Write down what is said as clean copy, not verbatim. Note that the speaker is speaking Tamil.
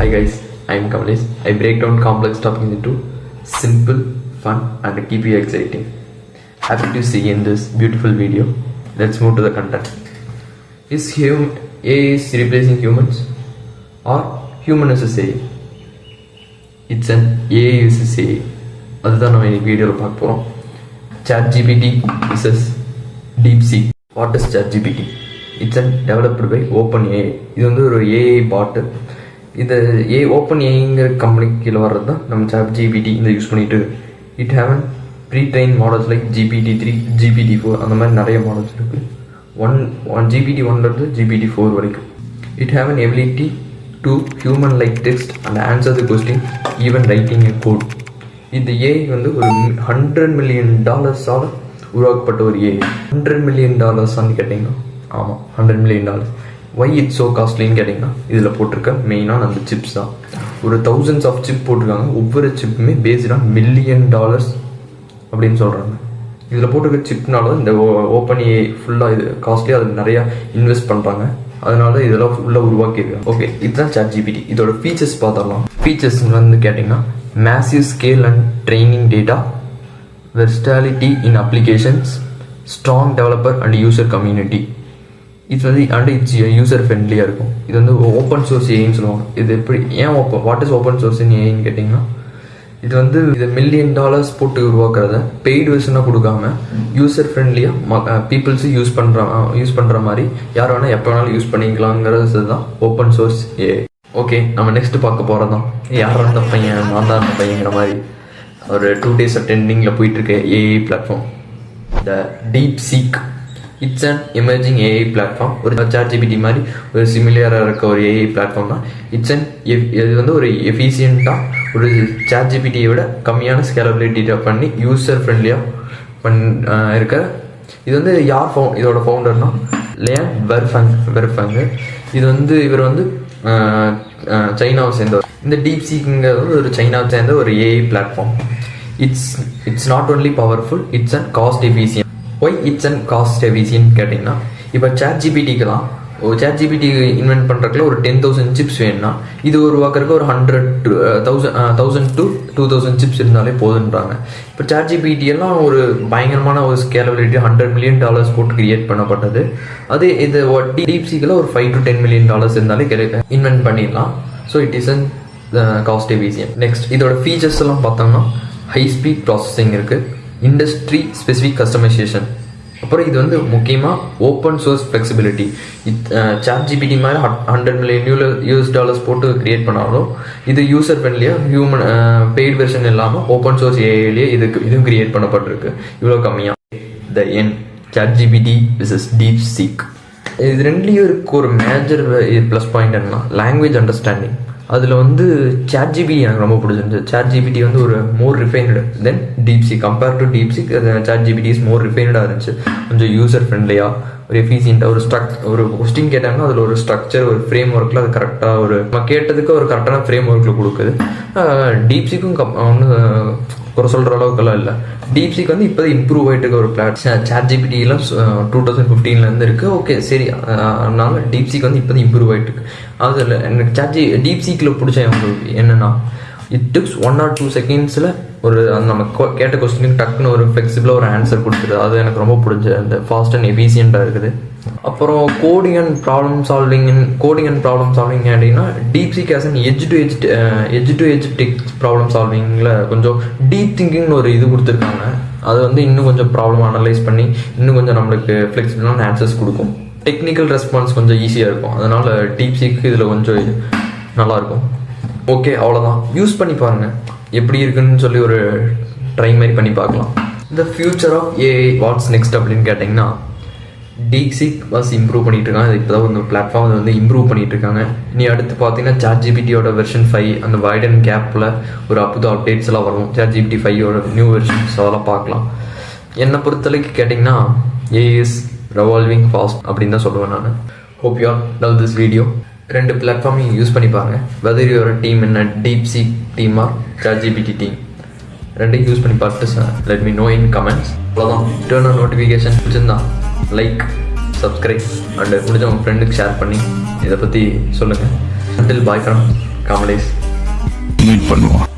Hi guys, I am Kamlesh. I break down complex topics into simple, fun and keep you exciting. Happy to see you in this beautiful video. Let's move to the content. Is AI is replacing humans or human is AI? It's an AI versus AI. அதுதான் நம்ம இன்னைக்கு வீடியோவில் பார்க்க போகிறோம். ChatGPT versus DeepSeek. What is ChatGPT? It's developed by OpenAI. இது வந்து ஒரு AI பாட்டு. இது OpenAIங்கிற கம்பெனிக்கு கீழே வர்றது தான் நம்ம ChatGPT இந்த யூஸ் பண்ணிட்டு it haven pretrain models like GPT-3, GPT-4 அந்த மாதிரி நிறைய மாடல்ஸ் இருக்குது. GPT-1லேருந்து GPT-4 வரைக்கும். It haven ability to human like text and answer the question even writing a code. இந்த AI வந்து ஒரு $100 million உருவாக்கப்பட்ட ஒரு AI. $100 million கேட்டிங்கன்னா ஆமாம், $100 million. ஒய் இட்ஸ் ஸோ காஸ்ட்லின்னு கேட்டிங்கன்னா இதில் போட்டிருக்க மெயினான அந்த சிப்ஸ் தான். ஒரு thousands ஆஃப் சிப் போட்டிருக்காங்க. ஒவ்வொரு சிப்புமே பேஸ்ட் ஆன் $1 million அப்படின்னு சொல்கிறாங்க. இதில் போட்டிருக்க சிப்னால இந்த OpenAI ஃபுல்லாக இது காஸ்ட்லியாக அதில் நிறையா இன்வெஸ்ட் பண்ணுறாங்க. அதனால இதெல்லாம் ஃபுல்லாக உருவாக்கியிருக்காங்க. ஓகே, இதுதான் ChatGPT. இதோட ஃபீச்சர்ஸ் பார்த்துடலாம். ஃபீச்சர்ஸ் வந்து கேட்டிங்கன்னா massive scale and training data, versatility in applications, strong developer and user community. இது வந்து அண்ட் இட்ஸ் யூசர் ஃப்ரெண்ட்லியாக இருக்கும். இது வந்து ஓப்பன் சோர்ஸ் ஏன்னு சொல்லுவாங்க. இது எப்படி ஏன் வாட் இஸ் ஓப்பன் சோர்ஸ் ஏன்னு கேட்டிங்கன்னா இது வந்து இது $1 million போட்டு உருவாக்குறத பெய்டு வெர்ஷனாக கொடுக்காம யூசர் ஃப்ரெண்ட்லியாக பீப்புள்ஸு யூஸ் பண்ணுற மாதிரி யார் வேணால் எப்போ வேணாலும் யூஸ் பண்ணிக்கலாங்கிறது தான் ஓப்பன் சோர்ஸ் ஏ. ஓகே, நம்ம நெக்ஸ்ட் பார்க்க போகிறது தான் யார் அந்த பையன் நான் தான் அந்த பையங்கிற மாதிரி ஒரு 2 days ட்ரெண்டிங்கில் போயிட்டுருக்க AI platform the DeepSeek. It's and emerging AI platform. ஒரு ChatGPT மாதிரி ஒரு சிமிலியராக இருக்க ஒரு ஏஐ பிளாட்ஃபார்ம் தான். இது வந்து ஒரு எஃபிஷியண்ட்டாக ஒரு ChatGPT-யை விட கம்மியான ஸ்கேலபிலிட்டியை பண்ணி யூசர் ஃப்ரெண்ட்லியாக இருக்க. இது வந்து இதோட ஃபவுண்டர்னா லியான் வெர்ஃபங். இது வந்து இவர் வந்து சைனாவை சேர்ந்தவர். இந்த DeepSeekங்கிறது ஒரு சைனாவை சேர்ந்த ஒரு AI platform. It's not only powerful, it's and cost efficient. Why it's and cost efficient கேட்டிங்கன்னா இப்போ ChatGPT-க்குலாம் ChatGPT இன்வென்ட் பண்ணுறதுக்குள்ள ஒரு 10,000 சிப்ஸ் வேணும்னா இது உருவாக்குறதுக்கு ஒரு 1,000 to 2,000 சிப்ஸ் இருந்தாலே போதுன்றாங்க. இப்போ ChatGPT எல்லாம் ஒரு பயங்கரமான ஒரு ஸ்கேலபிலிட்டி $100 million போட்டு கிரியேட் பண்ணப்பட்டது. அதே இது DeepSeek-ல ஒரு $5 to $10 million இருந்தாலே இன்வென்ட் பண்ணிடலாம். So it is and cost efficient. Next இதோட ஃபீச்சர்ஸ் எல்லாம் பார்த்தோம்னா ஹை ஸ்பீட் ப்ராசஸிங் இருக்குது, இண்டஸ்ட்ரி ஸ்பெசிஃபிக் கஸ்டமைசேஷன், அப்புறம் இது வந்து முக்கியமாக ஓப்பன் சோர்ஸ் ஃப்ளெக்சிபிலிட்டி. ChatGPT மாதிரி $100 million போட்டு கிரியேட் பண்ணாலும் இது யூசர் ஃப்ரெண்ட்லியாக ஹியூமன் பெய்ட் வெர்ஷன் இல்லாமல் ஓப்பன் சோர்ஸ் ஏஐலேயே இதுவும் கிரியேட் பண்ணப்பட்டிருக்கு இவ்வளோ கம்மியாக. த என் ChatGPT versus DeepSeek. இது ரெண்டுலேயும் இருக்க ஒரு மேஜர் ப்ளஸ் பாயிண்ட் என்னன்னா லாங்குவேஜ் அண்டர்ஸ்டாண்டிங். அதில் வந்து ChatGPT எனக்கு ரொம்ப பிடிச்சிருந்துச்சு. ChatGPT வந்து ஒரு more refined than DeepSeek. Compare to DeepSeek ChatGPT is more ரிஃபைன்டாக இருந்துச்சு. கொஞ்சம் யூசர் ஃப்ரெண்ட்லியாக, ஒரு எஃபிஷியண்ட்டாக, ஒரு கொஸ்டின் கேட்டாங்கன்னா அதில் ஒரு ஸ்ட்ரக்சர், ஒரு ஃப்ரேம் ஒர்க்கில் அது கரெக்டாக நம்ம கேட்டதுக்கு ஒரு கரெக்டான ஃப்ரேம் ஒர்க்கில் கொடுக்குது. DeepSeeக்கும் ஒன்று குறை சொல்கிற அளவுக்குலாம் இல்லை. DeepSeek வந்து இப்போ இம்ப்ரூவ் ஆகிட்டு இருக்க ஒரு ChatGPT-லாம் 2015 இருக்குது. ஓகே சரி, அதனால DeepSeek வந்து இப்போ இம்ப்ரூவ் ஆகிட்டு இருக்கு. அதில் எனக்கு DeepSeek-ல பிடிச்ச என்னென்னா இட் டுக்ஸ் 1 or 2 seconds ஒரு நம்ம கேட்ட கொஸ்டினுக்கு டக்குன்னு ஒரு ஃப்ளெக்சிபிளாக ஒரு ஆன்சர் கொடுத்துருது. அது எனக்கு ரொம்ப பிடிச்ச அந்த ஃபாஸ்ட் அண்ட் எஃபிஷியண்ட்டாக இருக்குது. அப்புறம் கோடிங் அண்ட் ப்ராப்ளம் சால்விங் அப்படின்னா DeepSeek as an edge to edge tech problem சால்விங்கில் கொஞ்சம் டீப் திங்கிங்னு ஒரு இது கொடுத்துருக்காங்க. அது வந்து இன்னும் கொஞ்சம் ப்ராப்ளம் அனலைஸ் பண்ணி இன்னும் கொஞ்சம் நம்மளுக்கு ஃப்ளெக்சிபிளான ஆன்சர்ஸ் கொடுக்கும். டெக்னிக்கல் ரெஸ்பான்ஸ் கொஞ்சம் ஈஸியாக இருக்கும். அதனால் DeepSeek இதில் கொஞ்சம் நல்லாயிருக்கும். ஓகே, அவ்வளோதான். யூஸ் பண்ணி பாருங்கள் எப்படி இருக்குன்னு சொல்லி ஒரு ட்ரை மாதிரி பண்ணி பார்க்கலாம். இந்த future of AI what's next அப்படின்னு கேட்டிங்கன்னா DeepSeek இம்ப்ரூவ் பண்ணிட்டு இருக்காங்க. இப்போ தான் இந்த பிளாட்ஃபார்ம் வந்து இம்ப்ரூவ் பண்ணிட்டு இருக்காங்க. இனி அடுத்து பார்த்தீங்கன்னா ChatGPT-யோட வெர்ஷன் 5 அந்த வைடன் கேப்பில் ஒரு அப்டேட்ஸ் எல்லாம் வரும். ChatGPT 5-யோட நியூ வெர்ஷன்ஸ் அதெல்லாம் பார்க்கலாம். என்னை பொறுத்தளவுக்கு கேட்டிங்கன்னா ஏஐ இஸ் ரெவால்விங் ஃபாஸ்ட் அப்படின்னு தான் சொல்லுவேன் நான். Hope you all love this video. 2 பிளாட்ஃபார்மையும் யூஸ் பண்ணி பாருங்கள். வெதர் யுவர் டீம் என்ன DeepSeek team or ChatGPT team, ரெண்டையும் யூஸ் பண்ணி பார்த்துட்டு let me know in comments. அவ்வளோதான். டர்ன் ஆன் நோட்டிஃபிகேஷன் பிடிச்சிருந்தா லைக், சப்ஸ்கிரைப் அண்ட் முடிஞ்ச உங்கள் ஃப்ரெண்டுக்கு ஷேர் பண்ணி இதை பற்றி சொல்லுங்கள். until bye from Kamlesh. Meet பண்ணுவோம்.